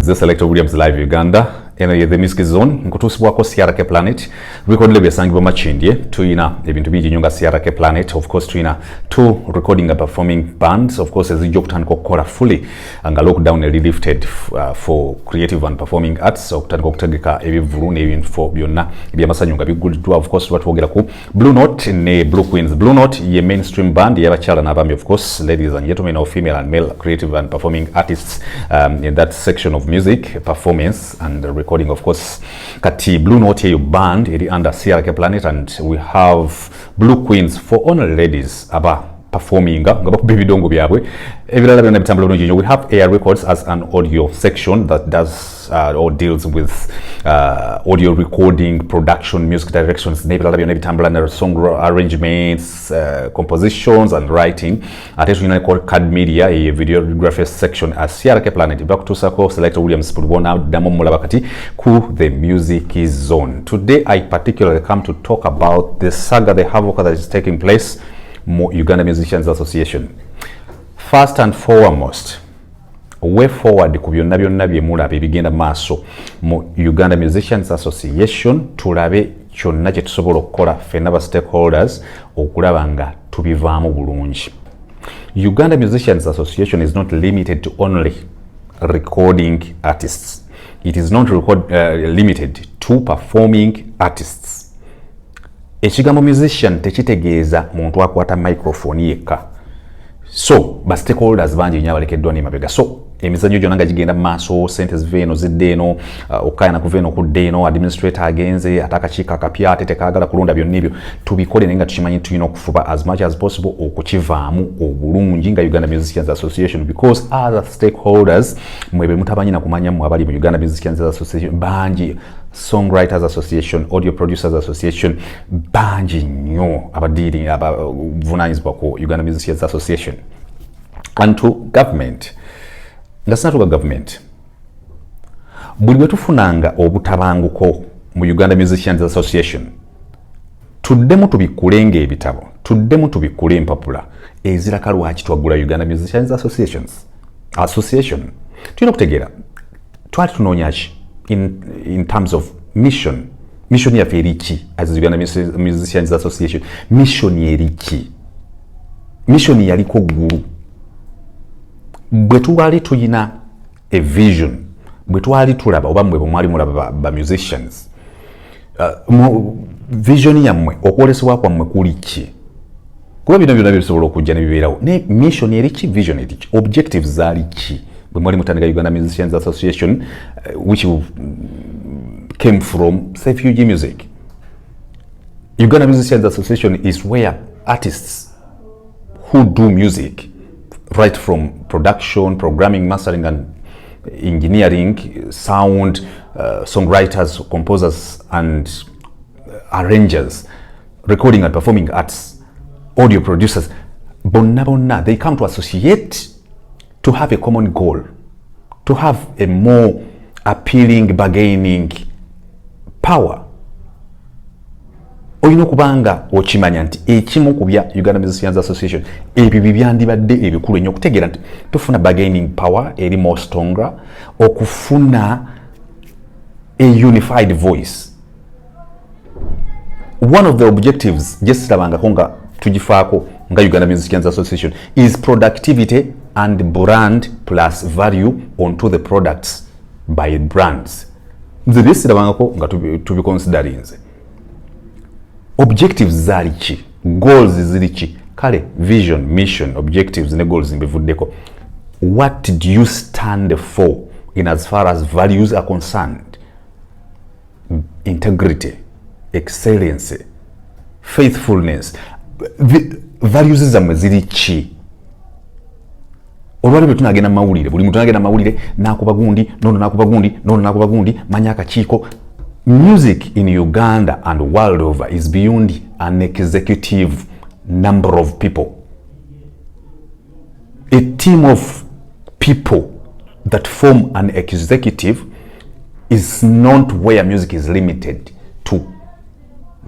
the Selector Williams live Uganda eno the music zone nkutusibwako CRK Planet recording byasangibwa machindye tuyina ebintu bingi nyonga CRK Planet. Of course tuyina two recording and performing bands of course ezijja okutandika okukola fully nga lockdown lifted for creative and performing arts okutandika okutegeka ebivulu n'ebintu byonna ebyamasanyu nga biguliddwa. Of course twatwogera ku Blue Note ne Blue Queens. Blue Note ye mainstream band y'abakyala n'abaami, of course ladies and gentlemen, or female and male creative and performing artists in that section of music performance and recording. Of course kati Blue Note ye band eri under CRK Planet, and we have Blue Queens for only ladies aba performing nga bakuba ebidongo byabwe ebirala byonna bitambula bulungi. We have Air Records as an audio section that does or deals with audio recording, production, music directions, n'ebirala byonna bitambula na song arrangements, compositions and writing. Ate tulina Card Media a videography section as CRK Planet bakutusako Selector Williams pulibona damo mulaba kati ku the music zone. Today I particularly come to talk about the saga, the havoc that is taking place Uganda Musicians Association. First and foremost, way forward ku byonna byonna byemulaba ebigenda maaso mu Uganda Musicians Association, tulabe kyonna kye tusobola okukola ffenna ba stakeholders okulaba nga tubivaamu bulungi. Uganda Musicians Association is not limited to only recording artists. It is not limited to performing artists. Ekigambo musician tekitegeeza muntu akwata microphone yekka. So ba stakeholders bangi nnyo abalekeddwa n'emabega. So emizannyo gyonna nga gigenda mu maaso, sente zive eno zidde eno, okukayana kuva eno kudde eno, administrator agenze, ate akakiiko akapya ate tekaagala kulonda byonna ebyo tubikole naye nga tukimanyi tulina okufuba as much as possible okukivaamu obulungi nga Uganda Musicians Association, because other stakeholders mwebe mutabanyi na kumanya mu abali mu Uganda Musicians Association bangi, Songwriters Association, Audio Producers Association bangi nnyo abadiri abavunanyizibwa ku Uganda Musicians Association. And to government, nga sinatuka government, buli bwe tufunanga obutabanguko mu Uganda Musicians Association tuddemu tubikulenga ebitabo, tuddemu tubikule empapula eziraka lwaki twagula Uganda Musicians Association. Tulina okutegeera twali tunoonya ki in terms of mission yaffe eriki as Uganda Musicians Association. Mission eriki? Mission yaliko ggulu. Bwe twali tuyina a vision, bwe twali tulaba oba mwe mwali mulaba ba musicians, vision yammwe okwolesebwa kwammwe kuli ki? Kuba bino byonna bisobola okujja ne bibeerawo. Ne mission eriki, vision eriki, objectives zaali ki bwe mwali mutandika Uganda Musicians Association, which came from Refuge Music. Uganda Musicians Association is where artists who do music, right from production, programming, mastering and engineering, sound, songwriters, composers and arrangers, recording and performing arts, audio producers, bonna, they come to associate to have a common goal, to have a more appealing bargaining power. Oyina okubanga okimanya nti ekimu ku bya Uganda Musicians Association ebyo byandibadde ebikulu ennyo okutegeera nti tufuna bargaining power eri more stronger, okufuna a unified voice. One of the objectives gyesirabangako nga tugifaako nga Uganda Musicians Association is productivity and brand plus value onto the products by brands. Nze byesirabangako nga tubiconsiderinze. Objectives zali ki, goals zili ki, kale vision, mission, objectives ne goals mbivuddeko. What do you stand for in as far as values are concerned? Integrity, excellence, faithfulness. Values zammwe zili ki? Olwali bwe tunagenda mawulire, buli muntu agenda mawulire nakuba gundi, nono nakuba gundi, manya akakiiko. Music in Uganda and world over is beyond an executive number of people. A team of people that form an executive is not where music is limited to.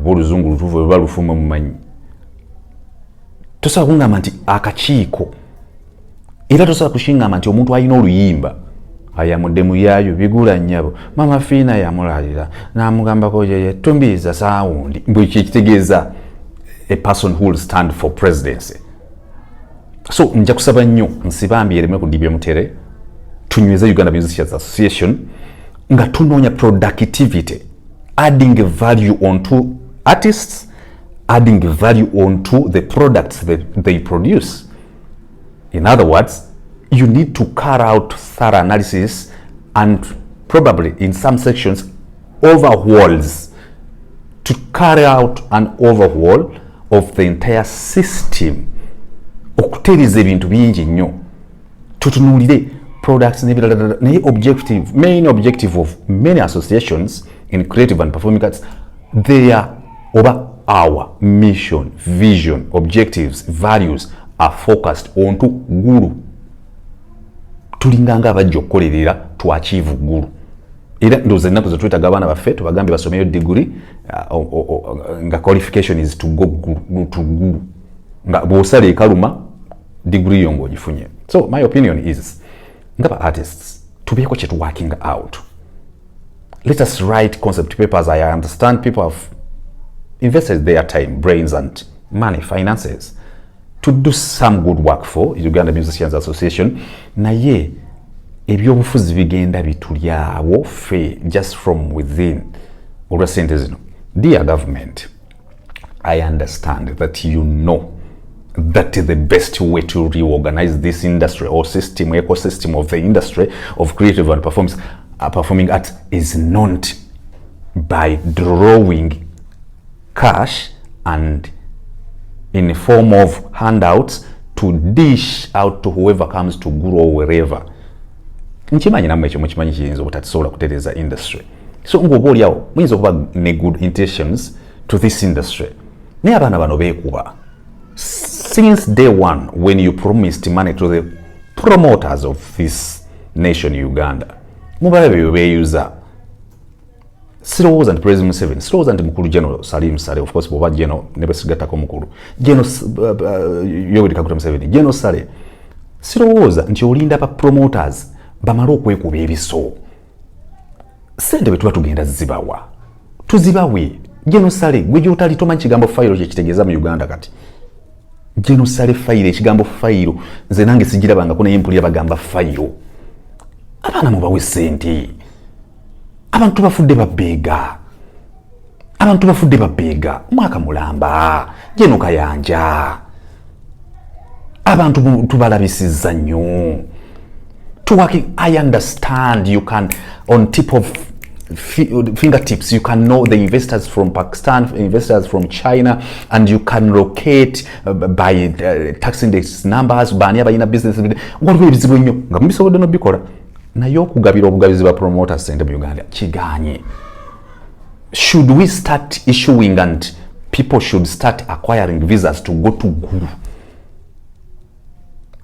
Boluzungu lutuvu balufume mumanyi. Tosa kungamba nti akakiiko. Era tosa kushingamba nti omuntu alina oluyimba ayamudde mu yayo bigula nnyabo mama Fiina yamulalira n'amugambako yeye tumbiza saawundi mbwe kitegeeza a person who will stand for presidency. So nja kusaba nnyo nsibambi ereme kudibya mutere tunyweza Uganda Musicians Association nga tunoonya productivity, adding value onto artists, adding value onto the products that they produce. In other words, you need to carry out thorough analysis and probably in some sections overhauls, to carry out an overhaul of the entire system. Okutereeza ebintu bingi nnyo tutunuulire products n'ebirala naye main objective of many associations in creative and performing arts, their oba our mission, vision, objectives, values are focused onto guru. Tulinganga abajja okukolerera to achieve guru. Era ndoza ennaku ze twetaga abaana baffe tubagambe basomeyo degree nga qualification is to go to guru. Nga bw'osala ekaluma degree yo ng'ogifunye. So my opinion is ngaba artists tubeeko kye working out. Let us write concept papers. I understand people have invested their time, brains and money, finances to do some good work for Uganda Musicians Association. Naye ebyobufuzi bigenda bitulyawo fe just from within. Olwa sente zino. Dear government, I understand that you know that the best way to reorganize this industry or system, ecosystem of the industry of creative and performing arts is not by drawing cash and in the form of handouts to dish out to whoever comes to guru or wherever. Nchimanyi namwe ekyo mukimanyi kiyinza obutasobola kutereeza industry. So ng'oba oliawo muyinza okuba ne good intentions to this industry. Naye abaana bano beekuba. Since day one, when you promised money to the promoters of this nation, Uganda, mubalabe beeyuza. Sirowooza nti President Museveni, sirowooza nti mukulu General Salim Saleh, of course bw'oba General ne basigattako mukulu General Yoweri Kaguta Museveni, General Saleh, sirowooza nti olinda ba promoters bamala okwekuba ebiso. Sente bwe tuba tugenda zibawa tuzibawe. General Saleh gwe gy'otali tomanyi kigambo fayiro kye kitegeeza mu Uganda kati. General Saleh fayiro, ekigambo fayiro nze nange sigirabangako naye mpulira bagamba fayiro. Abaana mubawe sente. Abantu bafudde babeega. Abantu bafudde babeega. Mwaka mulamba. Jeno Kayanja. Abantu tubalabisizza nnyo. I understand you can, on tip of fingertips, you can know the investors from Pakistan, investors from China, and you can locate by tax index numbers, bani abayina business. What will be nnyo nga mubisobodde n'obikola. Naye okugabira obugabizi ba promoters sente mu Uganda kiganye. Should we start issuing and people should start acquiring visas to go to guru?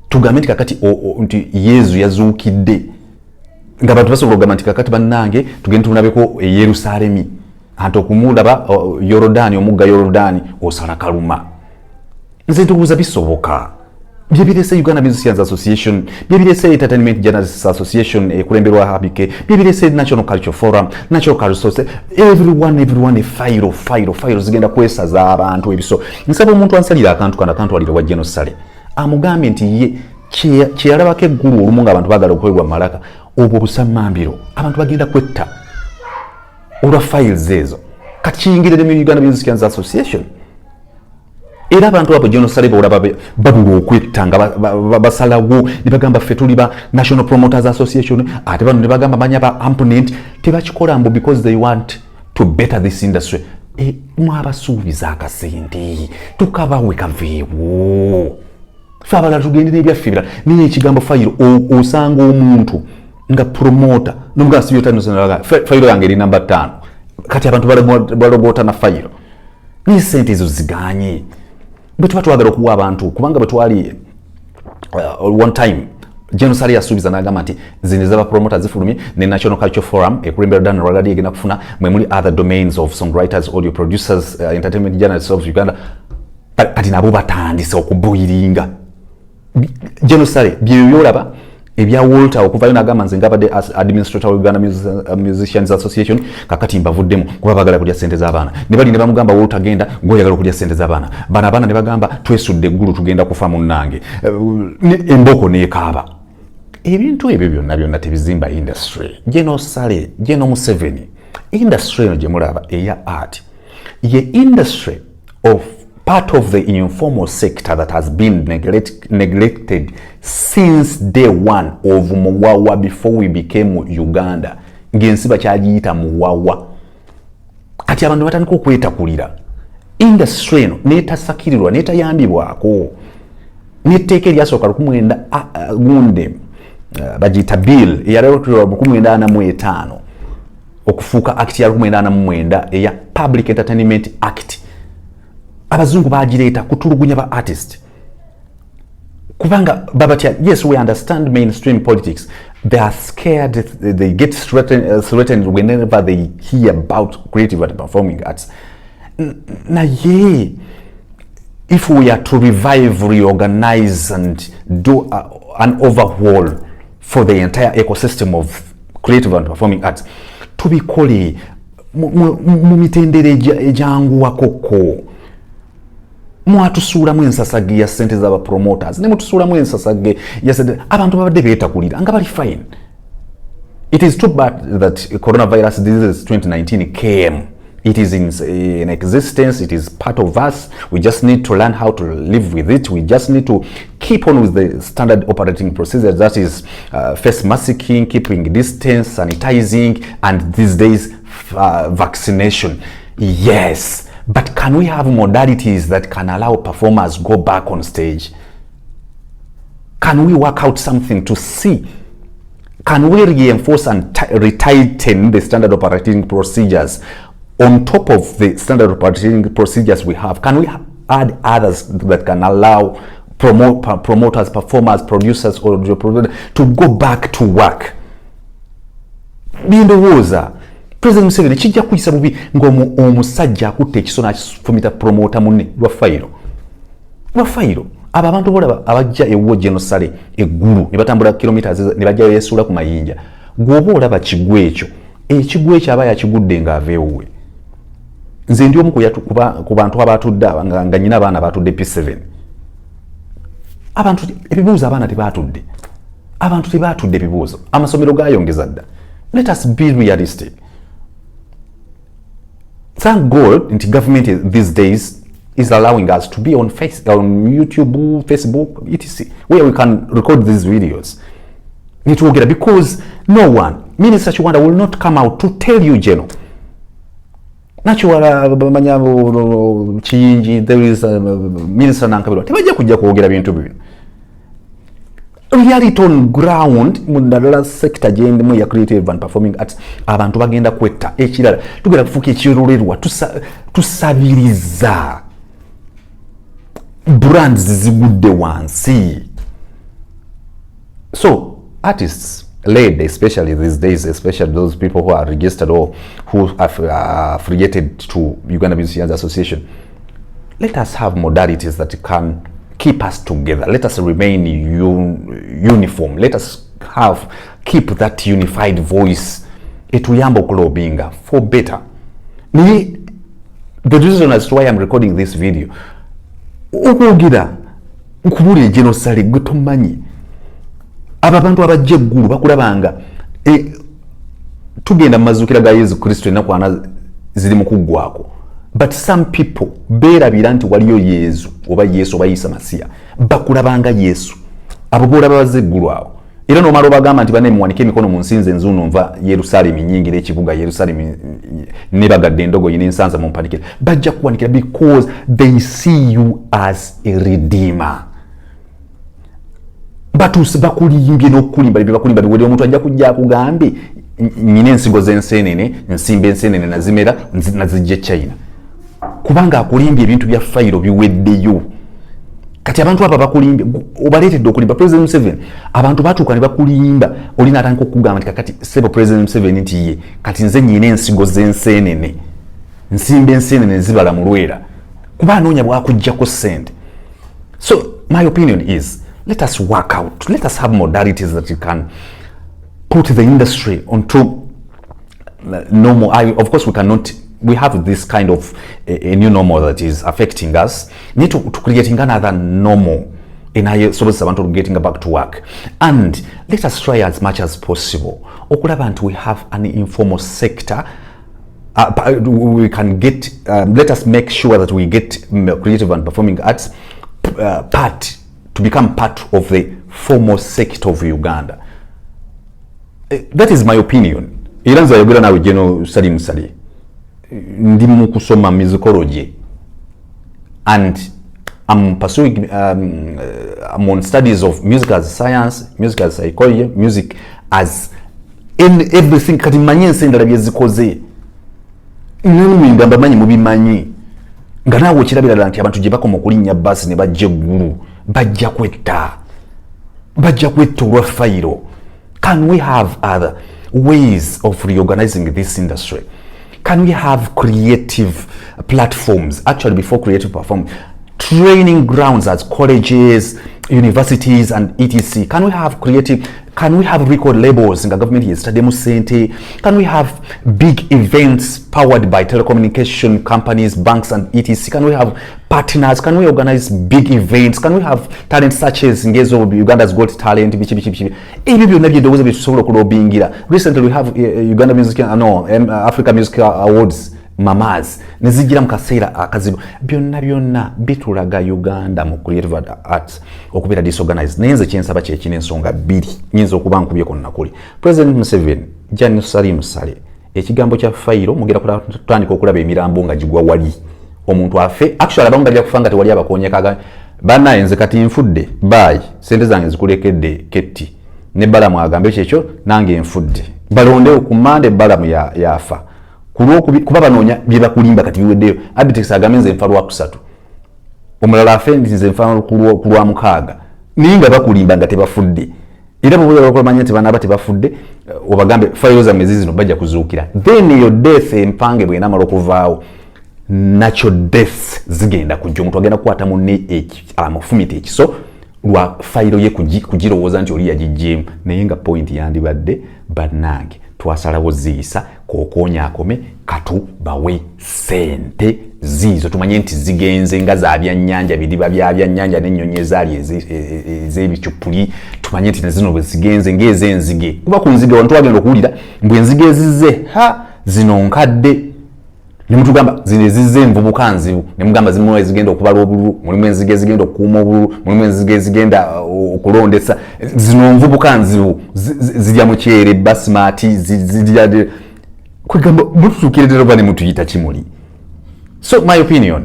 Tugamenti kakati nti Yezu yazuukidde nga bantu basobola okugamba nti kakati bannange tugende tunabeko e Yerusalemi ate okumulaba Yorodani, omugga Yorodani osala kaluma. Nze ntubuuza bisoboka. Bye birese Uganda Musicians Association, bye birese Entertainment Journalists Association ekulemberwa Habike, bye birese National Culture Forum, National Culture Society, everyone fire zigenda kwesaza abantu ebiso. Nsaba omuntu ansalira akantu alira wa General Saleh. Amugambe nti ye kyeyalabako eggulu olumu nga abantu baagala okuweebwa malaka obwo busammambiro abantu bagenda kwetta olwa files ezo kati kiyingirire mu Uganda Musicians Association. Era abantu abo General Saleh olaba babula okwetta nga basalawo ne bagamba ffe tuli ba National Promoters Association ate bano ne bagamba manya ba opponent tebakikola mbu because they want to better this industry. Mwabasuubiza akasente tukabawe kaveewo. Fabala tugendera ebyaffe ebirala naye ekigambo fayiro osanga omuntu nga promoter n'omugaa sibyotanozonalaga fayiro yange eri namba 5 kati abantu balogota na fayiro naye sente ezo ziganye. Bwe tuba twagala okuwa abantu kubanga bwe twali one time General Saleh yasuubiza n'agamba nti zino zaba promoters zifulumye ne National Culture Forum ekulembera Dan Ragadi egenda kufuna mwe muli other domains of songwriters, audio producers, entertainment journalists of Uganda kati nabo batandise okuboyiringa. General Saleh bye yolaba ebya Walter okuvayo nagamba nze ngabadde administrator wa Uganda Musicians Association kakati mbavuddemu kuba bagala kulya sente z'abaana ne bali ne bamugamba Walter genda ngoyagala kulya sente z'abaana bana abaana ne bagamba twesudde eggulu tugenda kufa munnange emboko n'ekaaba ebintu ebyo byonna tebizimba industry Geno Saleh Geno Museveni industry eno gye mulaba eya art ye industry of part of the informal sector that has been neglected since day one of Muwawa before we became Uganda. Ngensi bakyagiyita Muwawa. Kati abantu batandika okwetakulira. Industry eno n'etasakirirwa n'etayambibwako. N'etteeka eryasooka 19 gunde bagiyita bill eyaleetebwa 1945 okufuuka act ya 1949 eya Public Entertainment Act. Abazungu bagireeta kutulugunya ba artist kubanga babatya yes we understand mainstream politics they are scared they get threatened whenever they hear about creative and performing arts na ye if we are to revive reorganize and do an overhaul for the entire ecosystem of creative and performing arts tubikole mu mitendere ejanguwakoko mwatusuulamu ensasage ya sente z'aba promoters ne mutusuulamu ensasage ya sente abantu babadde beetakulira nga bali fine. It is too bad that coronavirus disease 2019 came. It is in existence. It is part of us. We just need to learn how to live with it. We just need to keep on with the standard operating procedures, that is face masking, keeping distance, sanitizing, and these days vaccination. Yes. But can we have modalities that can allow performers go back on stage? Can we work out something to see? Can we reinforce and retighten the standard operating procedures on top of the standard operating procedures we have? Can we add others that can allow promoters, performers, producers, audio producers to go back to work? Bindowooza President Museveni kijja kuyisa bubi ng'omusajja akutte ekiso n'akifumita promoter munne lwa fayiro abo abantu bolaba abajja ewuwo Geno Saleh eggulu ne batambula kilometers ne bajja yesuula ku mayinja gw'oba olaba kigwo ekyo aba yakigudde ng'ava ewuwe. Nze ndi omu ku bantu abatudde nga nyina abaana batudde P7 abantu ebibuuzo abaana tebatudde abantu tebatudde ebibuuzo amasomero gayongeza dda. Let us be realistic. Thank God the government these days is allowing us to be on YouTube, Facebook, etc., where we can record these videos. Because no one, Minister Chiwanda, will not come out to tell you, Geno. There is Minister Nankabiro. Tebaja kujja kwogera bintu bino. Reality on ground mundala sector jendemu ya creative and performing arts abantu bagenda kwetta ekirala tugera kufuka ekirulerwa tusabiriza brands zigudde wansi. So artists led, especially these days, especially those people who are registered or who are affiliated to Uganda Musicians Association, let us have modalities that can keep us together. Let us remain uniform. Let us keep that unified voice. Etuyambo kulobinga for better. The reason as to why I'm recording this video, okugira nkubuli Geno Saleh gutomanyi ababantu abajje ggulu bakulabanga tugenda mazukira ga Yesu Kristo enakwana ziri mu kuggwako. But some people beerabira nti waliyo Yesu oba Yesu oba Isa Masiya bakulabanga Yesu abo bolaba bazeggulu awo era nomalo bagamba nti bane muwanike emikono mu nsinze nzuno nva Yerusalemu nyingi n'ekibuga Yerusalemu ne bagadde endogo yine ensanza mu mpanikira bajja kuwanikira because they see you as a redeemer. Batusi bakulimbye n'okulimba bakulimba biwedde omuntu ajja kujja akugambe nyine ensigo z'ensenene nsimba ensenene nazimera nazijje China kubanga akulimbye ebintu bya fayiro biweddeyo. Kati abantu aba bakulimbye obaleetedde okulimba President Museveni abantu batuuka ne bakulimba olina atandika okugamba nti kakati sebo President Museveni nti ye kati nze nyine ensigo z'ensenene nsimba ensenene zibala mu Lwera kuba anoonya bwakujjako ssente. So my opinion is let us work out, let us have modalities that you can put the industry onto normal. Of course, we have this kind of a new normal that is affecting us. We need to creating another normal in our service to getting back to work. And let us try as much as possible. We have an informal sector. We can get, let us make sure that we get creative and performing arts to become part of the formal sector of Uganda. That is my opinion. Iranza yogera nawe General Salim Saleh. Ndi mu kusoma musicology and I'm pursuing I'm on studies of music as science, music as psychology, music as in everything. Kati manyi ensendala byezikoze n'omwinga mbamanyi mubimanyi nga naawe okirabira nti abantu gye bakoma okulinnya basi ne bajja eggulu bajja kwetta olwa fayiro. Can we have other ways of reorganizing this industry? Can we have creative platforms? Actually, before creative platform, training grounds as colleges, universities, and etc. Can we have creative? Can we have record labels in the government? Can we have big events powered by telecommunication companies, banks, and etc.? Can we have partners? Can we organize big events? Can we have talent such as Uganda's Got Talent? Recently, we have Uganda Music, Africa Music Awards. Mamas nezigira mkaseera akazibu byonna bitulaga Uganda mu creative arts okubera disorganized. Nenze kyensaba kye kinensonga bbiri nyinza okuba nkubye konna kuli President Museveni Jan Salim Saleh ekigambo kya fayiro mugera kutandika okulaba emirambo nga gigwa wali omuntu afe actually abanga bya kufanga tewali abakonyekaga bana enze kati nfudde bye sente zange zikulekedde ketti ne balamu agambe kyekyo nange nfudde balonde okumande balamu yafa kuba banoonya bye bakulimba kati biweddeyo. Abitex agamenze nfa lwa kusatu omulala afendi nze nfa kulwa mukaaga ninga bakulimba nga tebafudde era bwe bakumanya nti banaba tebafudde obagambe fayiro za mezi zino bajja kuzuukira then your death empange bwe namala okuvaawo natural death zigenda kujja omuntu agenda kukwata munne amufumita ekiso lwa fayiro ye kugirowooza nti oli yagijjeemu naye nga point yandibadde bannange twasalawo ziyisa kokonya akome katu bawe sente zizo tumanye nti zigenze nga za byannyanja bidiba bya byannyanja n'ennyonyi ezaali ez'ebicupuli tumanye nti nezino bwe zigenze ng'ez'enzige kuba ku nzige wantu wagenda okuwulira mbwe enzige ezizze zino nkadde ne mutugamba zino ezizze envubuka nzibu ne mugamba zimu ezigenda okubala obululu mulimu enzige ezigenda okukuuma obululu mulimu enzige ezigenda okulondesa zino nvubuka nzibu zirya mukyere basmati zirya kwegamba mututuukireddera oba ne mutuyita kimuli. So my opinion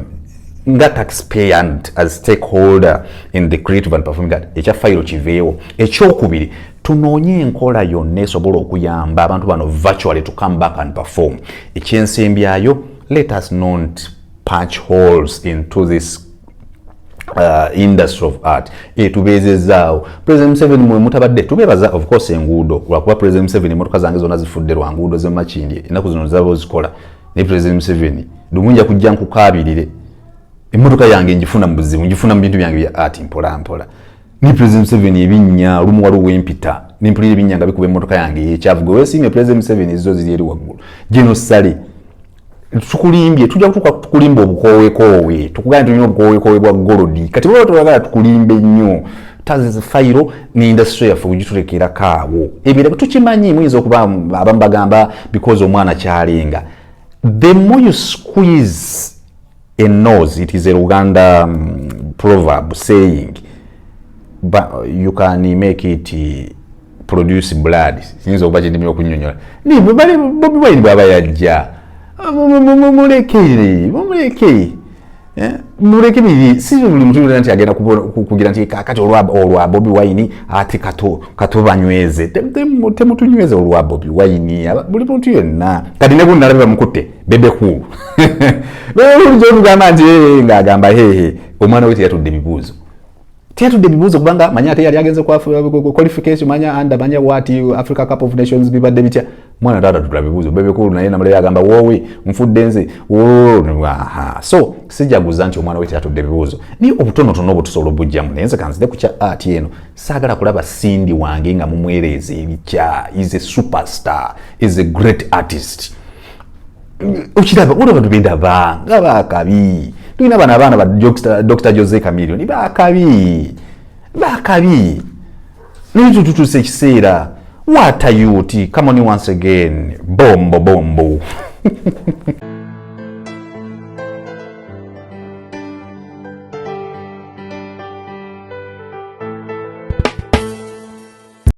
nga taxpayer and as stakeholder in the creative and performing art ekya fayiro kiveewo. Ekyokubiri tunoonye enkola yonna esobola okuyamba abantu bano virtually to come back and perform. Ekyensembyayo, let us not punch holes into this industry of art. Tubeezezaawo President Museveni mwe mutabadde tubeebaza of course enguudo lwakuba President Museveni emotoka zange zonna zifudde lwa nguudo z'emakindi ennaku zino zaba zikola ne President Museveni lumunja kujja nkukaabirire emotoka yange njifuna mu buzibu njifuna mu bintu byange bya art mpola mpola ni President Museveni ebinnya olumu waliwo wempita nimpulira ebinnya nga bikuba emotoka yange yekyavuga weesiimye President Museveni zo ziri eri waggulu General Saleh tukulimbye tujja kutuka tukulimba obukowekoowe tukugana tulina obukowekoowe bwa golodi kati bwe twagala tukulimbe nnyo tazi fayiro ni industry yafu ugitulekera kaawo ebire tukimanyi muyinza okuba abamu bagamba because omwana kyalenga. The more you squeeze a nose, it is a Uganda proverb saying, but you can make it produce blood. Sinzo obaje ndimyo kunyonyola ni bali Bobi Wine baba yajja muleke bibi si buli muntu nti agenda kugira nti kakati olwa Bobi Wine ati kato banyweze temutunyweze olwa Bobi Wine buli muntu yenna kati ne bunalaba mukutte bebe ku bebe ujjo kugamba nti ngagamba hehe omwana wete yatudde bibuzo tiyatudde bibuuzo kubanga manya ate yali agenze kwa qualification manya what Africa Cup of Nations bibadde bitya mwana tata tutula bibuuzo bebekulu naye namule yagamba wowe nfudde nze so sijaguza nti omwana we tiyatudde bibuuzo ni obutonotono obutusobola obujjamu naye nze kanzide ku kya art eno saagala kulaba Cindy wange nga mumwereeza ebikya is a superstar is a great artist ukiraba olaba tugenda nga bakabi tulina abaana ba Dr. Jose Chameleon bakabi n'ekyo tutuse ekiseera what are you come on once again bombo